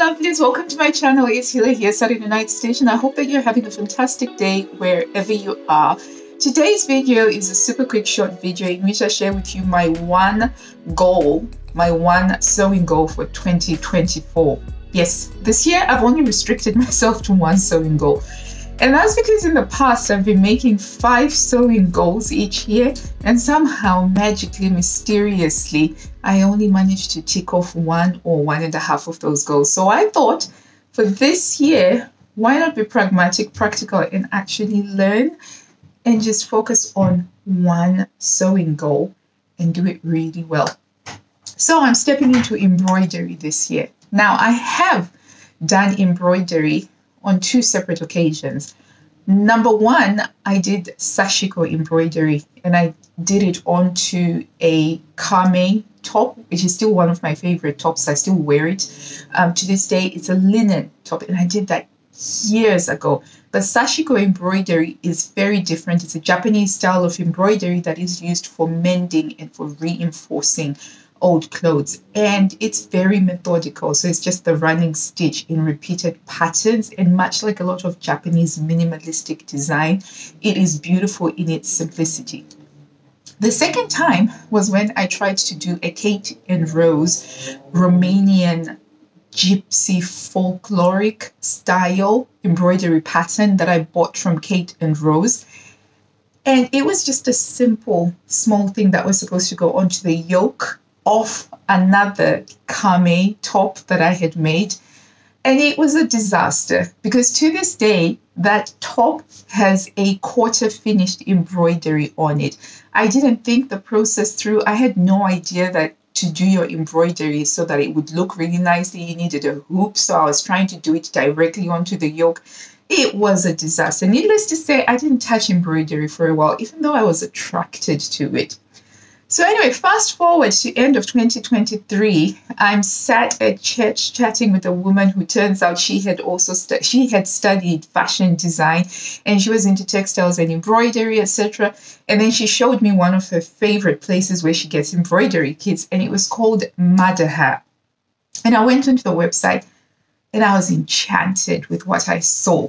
lovelies, welcome to my channel. It's Hila here, Saturday Night Station. I hope that you're having a fantastic day wherever you are. Today's video is a super quick short video in which I share with you my one goal, my one sewing goal for 2024. Yes, this year I've only restricted myself to one sewing goal. And that's because in the past I've been making 5 sewing goals each year, and somehow magically, mysteriously, I only managed to tick off 1 or 1.5 of those goals. So I thought for this year, why not be pragmatic, practical, and actually learn and just focus on one sewing goal and do it really well. So I'm stepping into embroidery this year. Now I have done embroidery on 2 separate occasions. Number 1, I did Sashiko Embroidery, and I did it onto a kame top, which is still one of my favorite tops. I still wear it. To this day, it's a linen top, and I did that years ago. But Sashiko Embroidery is very different. It's a Japanese style of embroidery that is used for mending and for reinforcing old clothes, and it's very methodical. So it's just the running stitch in repeated patterns, and much like a lot of Japanese minimalistic design, it is beautiful in its simplicity. The second time was when I tried to do a Kate and Rose Romanian gypsy folkloric style embroidery pattern that I bought from Kate and Rose. And it was just a simple small thing that was supposed to go onto the yoke of another kame top that I had made. And it was a disaster because to this day, that top has a quarter finished embroidery on it. I didn't think the process through. I had no idea that to do your embroidery so that it would look really nicely, you needed a hoop. So I was trying to do it directly onto the yoke. It was a disaster. Needless to say, I didn't touch embroidery for a while, even though I was attracted to it. So anyway, fast forward to end of 2023, I'm sat at church chatting with a woman who turns out she had also studied fashion design, and she was into textiles and embroidery, etc. And then she showed me one of her favorite places where she gets embroidery kits, and it was called Madaha. And I went onto the website and I was enchanted with what I saw.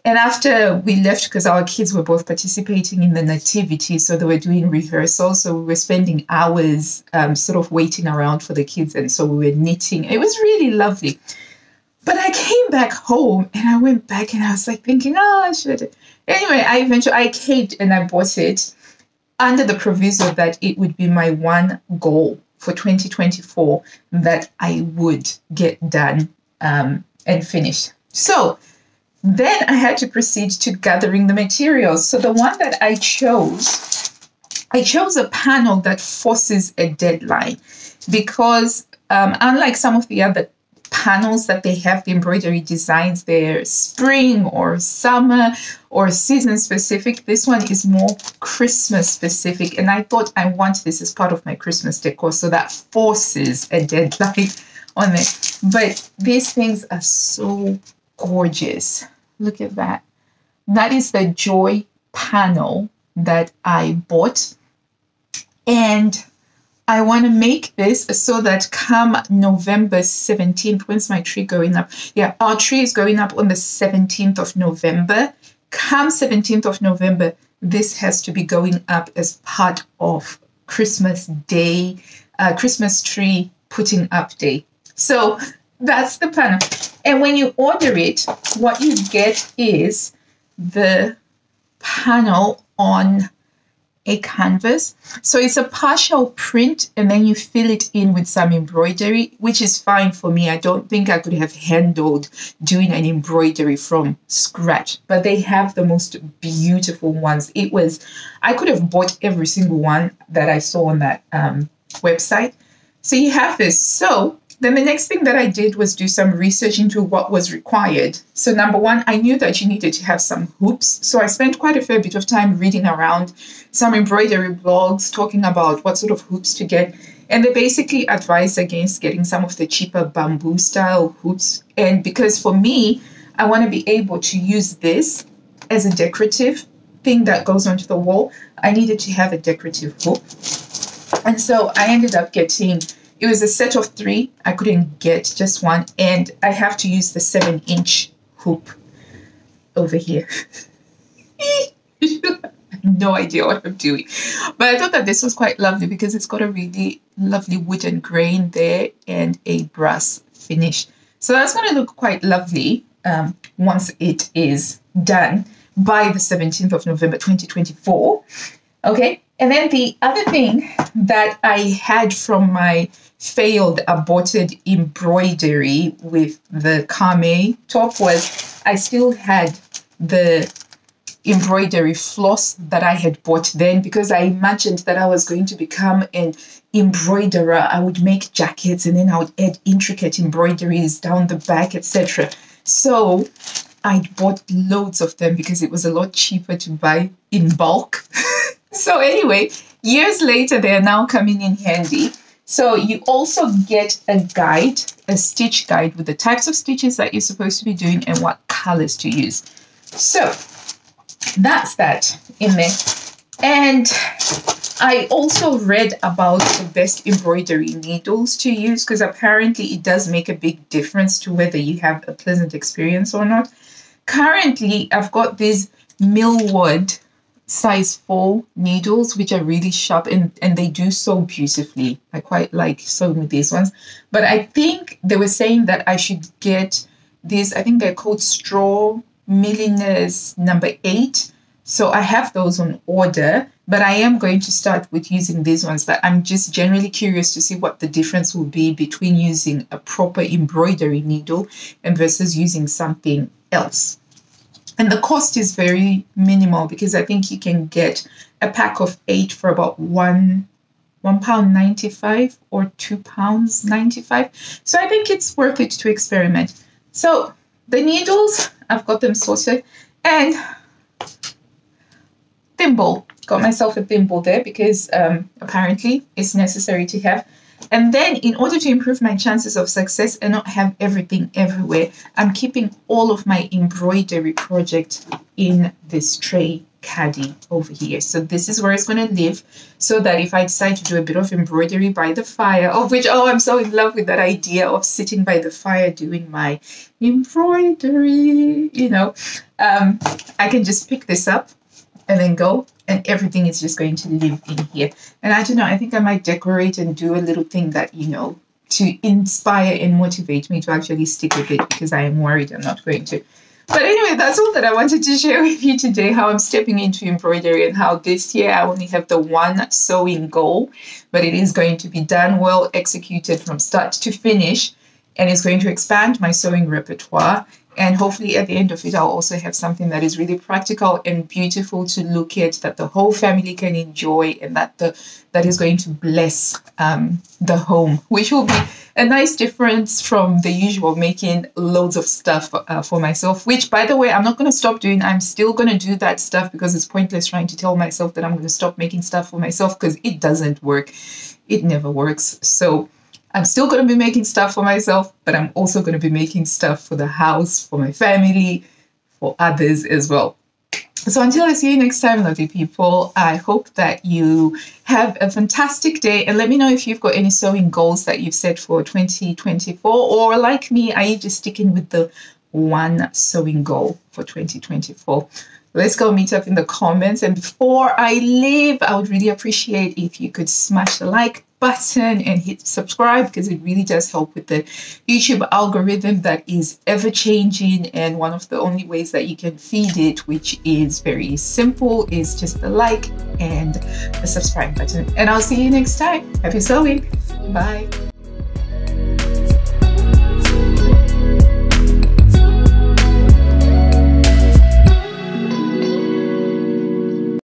And after we left, because our kids were both participating in the nativity, so they were doing rehearsals, so we were spending hours sort of waiting around for the kids, and so we were knitting. It was really lovely. But I came back home and I went back and I was like thinking, oh, I should. Anyway, I caved and I bought it under the proviso that it would be my one goal for 2024 that I would get done and finish. So then I had to proceed to gathering the materials. So the one that I chose a panel that forces a deadline because unlike some of the other panels that they have, the embroidery designs, they're spring or summer or season specific. This one is more Christmas specific. And I thought I want this as part of my Christmas decor, so that forces a deadline on it. But these things are so gorgeous. Look at that. That is the Joy panel that I bought. And I want to make this so that come November 17th, when's my tree going up? Yeah, our tree is going up on the 17th of November. Come 17th of November, this has to be going up as part of Christmas Day, Christmas tree putting up day. So that's the panel. And when you order it, what you get is the panel on a canvas. So it's a partial print, and then you fill it in with some embroidery, which is fine for me. I don't think I could have handled doing an embroidery from scratch, but they have the most beautiful ones. I could have bought every single one that I saw on that website. So you have this. So then the next thing that I did was do some research into what was required. So number 1, I knew that you needed to have some hoops. So I spent quite a fair bit of time reading around some embroidery blogs, talking about what sort of hoops to get. And they basically advised against getting some of the cheaper bamboo style hoops. And because for me, I want to be able to use this as a decorative thing that goes onto the wall, I needed to have a decorative hook. And so I ended up getting It was a set of 3. I couldn't get just one, and I have to use the 7-inch hoop over here. I have no idea what I'm doing, but I thought that this was quite lovely because it's got a really lovely wooden grain there and a brass finish. So that's going to look quite lovely once it is done by the 17th of November 2024. Okay, and then the other thing that I had from my failed aborted embroidery with the Kame top was I still had the embroidery floss that I had bought then, because I imagined that I was going to become an embroiderer. I would make jackets and then I would add intricate embroideries down the back, etc. So I bought loads of them because it was a lot cheaper to buy in bulk. So anyway, years later, they are now coming in handy. So you also get a guide, a stitch guide with the types of stitches that you're supposed to be doing and what colors to use. So that's that in there. And I also read about the best embroidery needles to use, because apparently it does make a big difference to whether you have a pleasant experience or not. Currently, I've got these Millwood size 4 needles, which are really sharp and they do sew beautifully. I quite like sewing with these ones. But I think they were saying that I should get these, I think they're called Straw Milliners number 8. So I have those on order, but I am going to start with using these ones. But I'm just generally curious to see what the difference will be between using a proper embroidery needle and versus using something else. And the cost is very minimal because I think you can get a pack of 8 for about £1.95 or £2.95. So I think it's worth it to experiment. So the needles, I've got them sorted, and thimble. Got myself a thimble there because apparently it's necessary to have. And then in order to improve my chances of success and not have everything everywhere, I'm keeping all of my embroidery project in this tray caddy over here. So this is where it's going to live, so that if I decide to do a bit of embroidery by the fire, of which, oh, I'm so in love with that idea of sitting by the fire doing my embroidery, you know, I can just pick this up and then go, and everything is just going to live in here. And I don't know, I think I might decorate and do a little thing that, you know, to inspire and motivate me to actually stick with it, because I am worried I'm not going to. But anyway, that's all that I wanted to share with you today, how I'm stepping into embroidery and how this year I only have the one sewing goal, but it is going to be done, well executed from start to finish, and it's going to expand my sewing repertoire. And hopefully at the end of it, I'll also have something that is really practical and beautiful to look at, that the whole family can enjoy, and that is going to bless the home, which will be a nice difference from the usual making loads of stuff for myself, which, by the way, I'm not going to stop doing. I'm still going to do that stuff because it's pointless trying to tell myself that I'm going to stop making stuff for myself, because it doesn't work. It never works. So I'm still going to be making stuff for myself, but I'm also going to be making stuff for the house, for my family, for others as well. So until I see you next time, lovely people, I hope that you have a fantastic day. And let me know if you've got any sewing goals that you've set for 2024, or like me, are you just sticking with the one sewing goal for 2024? Let's go meet up in the comments. And before I leave, I would really appreciate if you could smash the like button and hit subscribe, because it really does help with the YouTube algorithm that is ever changing. And one of the only ways that you can feed it, which is very simple, is just the like and the subscribe button. And I'll see you next time. Happy sewing. Bye.